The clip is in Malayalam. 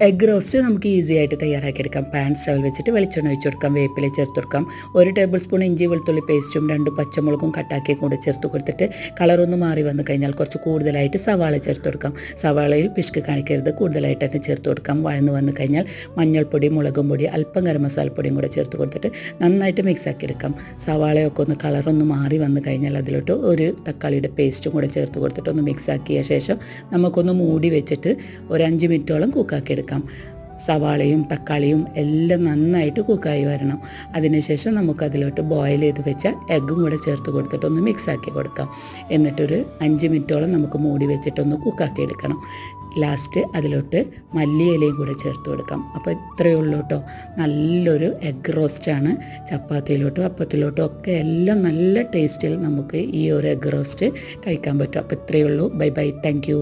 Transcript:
എഗ് റോസ്റ്റ് നമുക്ക് ഈസി ആയിട്ട് തയ്യാറാക്കിയെടുക്കാം. പാൻ സ്റ്റൗവിൽ വെച്ചിട്ട് വെളിച്ചെണ്ണ ഒഴിച്ച് കൊടുക്കാം, വേപ്പില ചേർത്ത് കൊടുക്കാം, 1 ടേബിൾ സ്പൂൺ ഇഞ്ചി വെളുത്തുള്ളി പേസ്റ്റും 2 പച്ചമുളകും കട്ടാക്കി കൂടെ ചേർത്ത് കൊടുത്തിട്ട് കളറൊന്ന് മാറി വന്നു കഴിഞ്ഞാൽ കുറച്ച് കൂടുതലായിട്ട് സവാള ചേർത്ത് കൊടുക്കാം. സവാളയിൽ പിശുക്ക് കാണിക്കരുത്, കൂടുതലായിട്ട് തന്നെ ചേർത്ത് കൊടുക്കാം. വഴന്ന് വന്നു കഴിഞ്ഞാൽ മഞ്ഞൾപ്പൊടി, മുളകും പൊടി, അല്പം ഗരം മസാലപ്പൊടിയും കൂടെ ചേർത്ത് കൊടുത്തിട്ട് നന്നായിട്ട് മിക്സ് ആക്കി എടുക്കാം. സവാളയൊക്കെ ഒന്ന് കളറൊന്ന് മാറി വന്നു കഴിഞ്ഞാൽ അതിലോട്ട് ഒരു തക്കാളിയുടെ പേസ്റ്റും കൂടെ ചേർത്ത് കൊടുത്തിട്ട് ഒന്ന് മിക്സ് ആക്കിയ ശേഷം നമുക്കൊന്ന് മൂടി വെച്ചിട്ട് ഒരു 5 മിനിറ്റോളം കുക്കാക്കി എടുക്കാം. സവാളയും തക്കാളിയും എല്ലാം നന്നായിട്ട് കുക്കായി വരണം. അതിനുശേഷം നമുക്കതിലോട്ട് ബോയിൽ ചെയ്ത് വെച്ച എഗ്ഗും കൂടെ ചേർത്ത് കൊടുത്തിട്ട് ഒന്ന് മിക്സ് ആക്കി കൊടുക്കാം. എന്നിട്ടൊരു 5 മിനിറ്റോളം നമുക്ക് മൂടി വെച്ചിട്ടൊന്ന് കുക്കാക്കി എടുക്കണം. ലാസ്റ്റ് അതിലോട്ട് മല്ലിയിലയും കൂടെ ചേർത്ത് കൊടുക്കാം. അപ്പോൾ ഇത്രയേ ഉള്ളൂ കേട്ടോ. നല്ലൊരു എഗ് റോസ്റ്റാണ്. ചപ്പാത്തിയിലോട്ടും അപ്പത്തിലോട്ടും ഒക്കെ എല്ലാം നല്ല ടേസ്റ്റിൽ നമുക്ക് ഈ ഒരു എഗ് റോസ്റ്റ് കഴിക്കാൻ പറ്റും. അപ്പോൾ ഇത്രയേ ഉള്ളൂ. Bye bye, thank you.